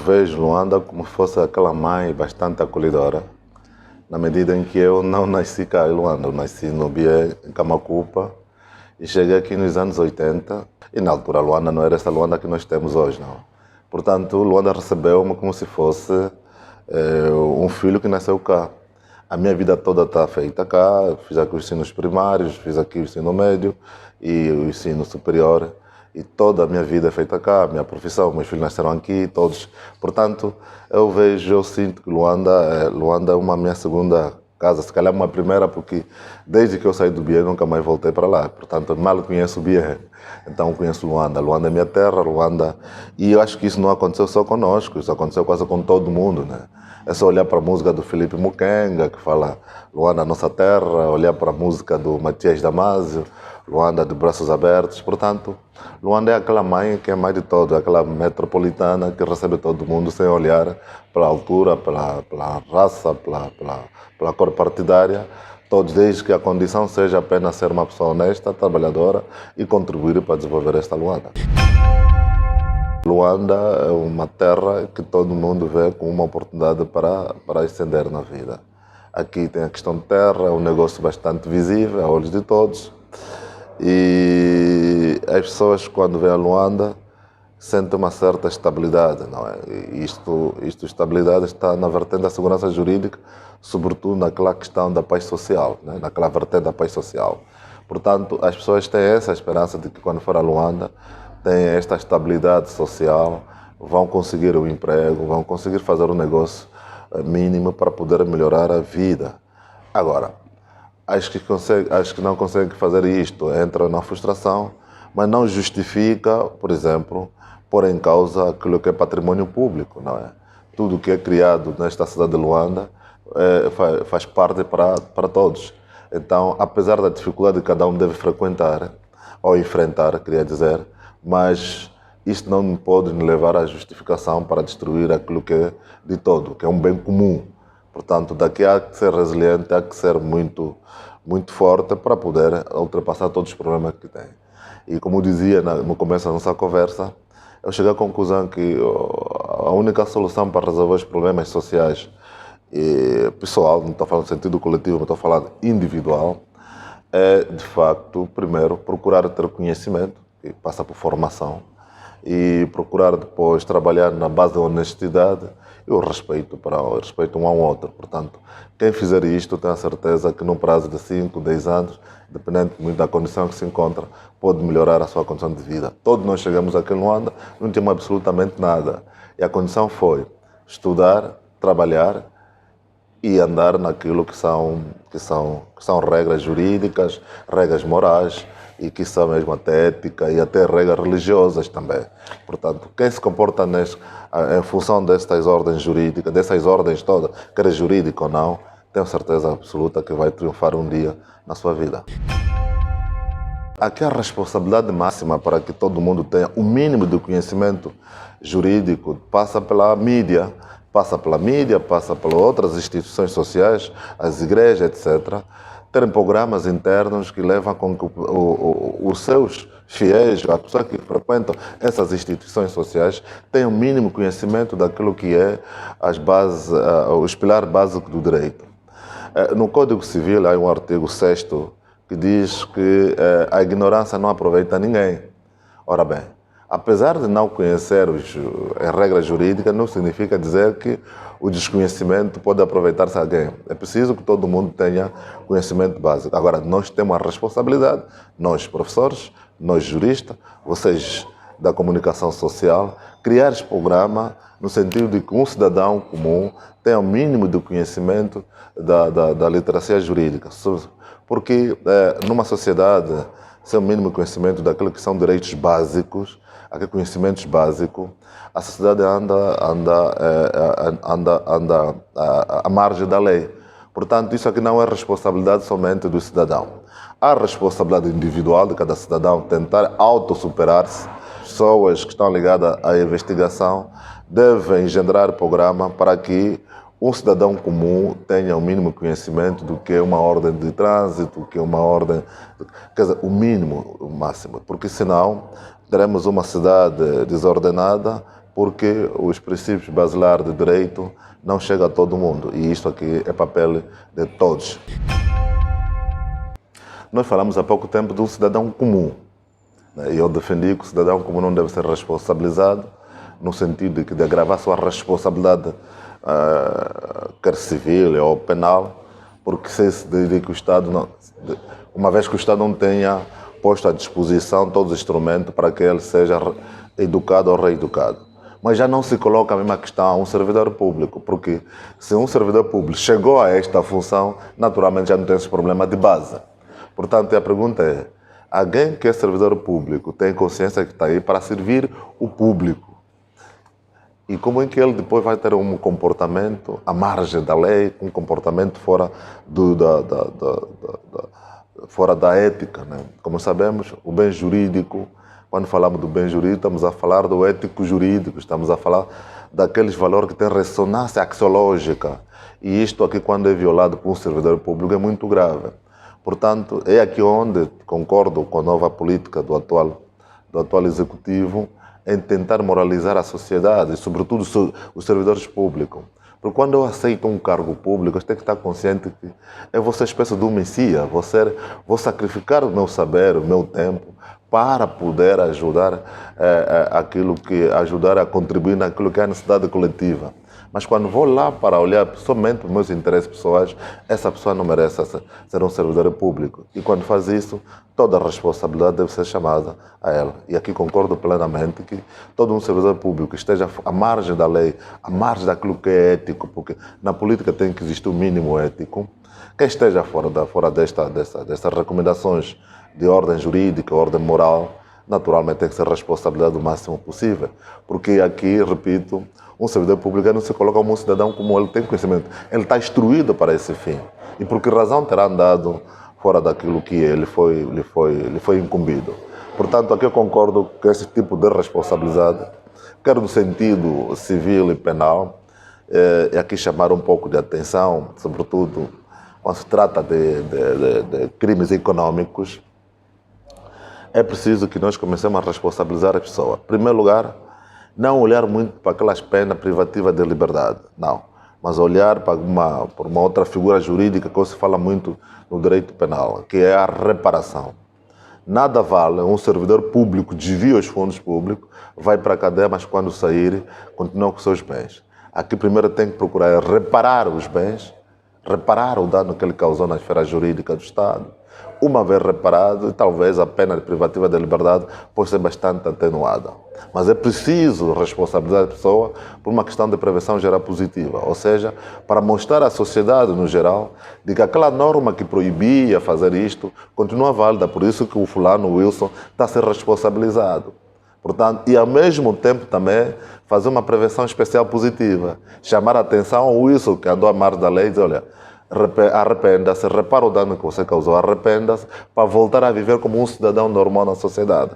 vejo Luanda como se fosse aquela mãe bastante acolhedora, na medida em que eu não nasci cá em Luanda, eu nasci no Bié, em Camacupa, e cheguei aqui nos anos 80, e na altura Luanda não era essa Luanda que nós temos hoje, não. Portanto, Luanda recebeu-me como se fosse um filho que nasceu cá. A minha vida toda está feita cá, fiz aqui os ensinos primários, fiz aqui o ensino médio e o ensino superior. E toda a minha vida é feita cá, a minha profissão, meus filhos nasceram aqui, todos. Portanto, eu sinto que Luanda é uma minha segunda casa, se calhar uma primeira, porque desde que eu saí do Bié nunca mais voltei para lá. Portanto, mal conheço o Bié, então conheço Luanda. Luanda é minha terra, Luanda. E eu acho que isso não aconteceu só conosco, isso aconteceu quase com todo mundo, né? É só olhar para a música do Felipe Mukenga, que fala Luanda, nossa terra, olhar para a música do Matias Damasio, Luanda de braços abertos. Portanto, Luanda é aquela mãe que é mãe de todo, aquela metropolitana que recebe todo mundo sem olhar pela altura, pela raça, pela cor partidária, todos, desde que a condição seja apenas ser uma pessoa honesta, trabalhadora e contribuir para desenvolver esta Luanda. Luanda é uma terra que todo mundo vê como uma oportunidade para ascender na vida. Aqui tem a questão de terra, é um negócio bastante visível a olhos de todos. E as pessoas, quando vêem a Luanda, sentem uma certa estabilidade, não é? E estabilidade está na vertente da segurança jurídica, sobretudo naquela questão da paz social, né? Naquela vertente da paz social. Portanto, as pessoas têm essa esperança de que quando for a Luanda, têm esta estabilidade social, vão conseguir o emprego, vão conseguir fazer um negócio mínimo para poder melhorar a vida. Agora, as que não conseguem fazer isto entram na frustração, mas não justifica, por exemplo, pôr em causa aquilo que é patrimônio público, não é? Tudo que é criado nesta cidade de Luanda faz parte para todos. Então, apesar da dificuldade que cada um deve frequentar, ou enfrentar, queria dizer, mas isto não pode levar à justificação para destruir aquilo que é de todo, que é um bem comum. Portanto, daqui há que ser resiliente, há que ser muito forte para poder ultrapassar todos os problemas que tem. E como dizia no começo da nossa conversa, eu cheguei à conclusão que a única solução para resolver os problemas sociais e pessoal, não estou falando no sentido coletivo, mas estou falando individual, é, de facto, primeiro, procurar ter conhecimento, que passa por formação, e procurar depois trabalhar na base da honestidade e o respeito um ao outro. Portanto, quem fizer isto tem a certeza que no prazo de 5, 10 anos, dependendo muito da condição que se encontra, pode melhorar a sua condição de vida. Todos nós chegamos aqui em Luanda, não tínhamos absolutamente nada. E a condição foi estudar, trabalhar e andar naquilo que são regras jurídicas, regras morais, e que são mesmo até ética e até regras religiosas também. Portanto, quem se comporta em função destas ordens jurídicas, dessas ordens todas, quer jurídica ou não, tenho certeza absoluta que vai triunfar um dia na sua vida. Aqui a responsabilidade máxima para que todo mundo tenha o mínimo de conhecimento jurídico passa pela mídia, passa por outras instituições sociais, as igrejas, etc., terem programas internos que levam com que os seus fiéis, as pessoas que frequentam essas instituições sociais, tenham o mínimo conhecimento daquilo que é os pilares básicos do direito. No Código Civil há um artigo 6º que diz que a ignorância não aproveita ninguém. Ora bem, apesar de não conhecer as regras jurídicas, não significa dizer que o desconhecimento pode aproveitar-se a alguém. É preciso que todo mundo tenha conhecimento básico. Agora, nós temos a responsabilidade, nós professores, nós juristas, vocês da comunicação social, criar esse programa no sentido de que um cidadão comum tenha o mínimo de conhecimento da literacia jurídica. Porque numa sociedade, sem o mínimo conhecimento daquilo que são direitos básicos, aquele conhecimentos básicos, a sociedade anda à margem da lei. Portanto, isso aqui não é responsabilidade somente do cidadão. Há responsabilidade individual de cada cidadão tentar autossuperar-se. Pessoas que estão ligadas à investigação devem engendrar programa para que um cidadão comum tenha o mínimo conhecimento do que é uma ordem de trânsito, o que é uma ordem... Quer dizer, o mínimo, o máximo. Porque senão teremos uma cidade desordenada porque os princípios basilares de direito não chegam a todo mundo, e isto aqui é papel de todos. Nós falamos há pouco tempo do cidadão comum, né? E eu defendi que o cidadão comum não deve ser responsabilizado, no sentido de agravar sua responsabilidade, quer civil ou penal, porque se diz que o Estado, não, uma vez que o Estado não tenha posto à disposição todos os instrumentos para que ele seja educado ou reeducado. Mas já não se coloca a mesma questão a um servidor público, porque se um servidor público chegou a esta função, naturalmente já não tem esse problema de base. Portanto, a pergunta é, alguém que é servidor público tem consciência que está aí para servir o público? E como é que ele depois vai ter um comportamento à margem da lei, um comportamento fora, fora da ética, né? Como sabemos, o bem jurídico, quando falamos do bem jurídico, estamos a falar do ético jurídico, estamos a falar daqueles valores que têm ressonância axiológica. E isto aqui, quando é violado por um servidor público, é muito grave. Portanto, é aqui onde concordo com a nova política do atual executivo, em tentar moralizar a sociedade, e sobretudo os servidores públicos. Porque quando eu aceito um cargo público, eu tenho que estar consciente que eu vou ser espécie de um messias, vou sacrificar o meu saber, o meu tempo, para poder ajudar ajudar a contribuir naquilo que é a necessidade coletiva. Mas quando vou lá para olhar somente para os meus interesses pessoais, essa pessoa não merece ser um servidor público. E quando faz isso, toda a responsabilidade deve ser chamada a ela. E aqui concordo plenamente que todo um servidor público esteja à margem da lei, à margem daquilo que é ético, porque na política tem que existir um mínimo ético. Quem esteja fora destas recomendações de ordem jurídica, ordem moral, naturalmente tem que ser responsabilidade o máximo possível. Porque aqui, repito, um servidor público não se coloca como um cidadão como ele tem conhecimento. Ele está instruído para esse fim. E por que razão terá andado fora daquilo que lhe foi incumbido? Portanto, aqui eu concordo com esse tipo de responsabilidade, quer no sentido civil e penal, e aqui chamar um pouco de atenção, sobretudo quando se trata de crimes econômicos. É preciso que nós comecemos a responsabilizar as pessoas. Em primeiro lugar, não olhar muito para aquelas penas privativas de liberdade, não. Mas olhar para uma outra figura jurídica que se fala muito no direito penal, que é a reparação. Nada vale um servidor público desvia os fundos públicos, vai para a cadeia, mas quando sair, continua com seus bens. Aqui primeiro tem que procurar reparar os bens, reparar o dano que ele causou na esfera jurídica do Estado. Uma vez reparado, talvez a pena privativa da liberdade possa ser bastante atenuada. Mas é preciso responsabilizar a pessoa por uma questão de prevenção geral positiva, ou seja, para mostrar à sociedade no geral de que aquela norma que proibia fazer isto continua válida, por isso que o fulano Wilson está a ser responsabilizado. Portanto, e ao mesmo tempo também fazer uma prevenção especial positiva, chamar a atenção ao Wilson que andou à margem da lei e dizer, olha, arrependa-se, repara o dano que você causou, arrependa-se para voltar a viver como um cidadão normal na sociedade.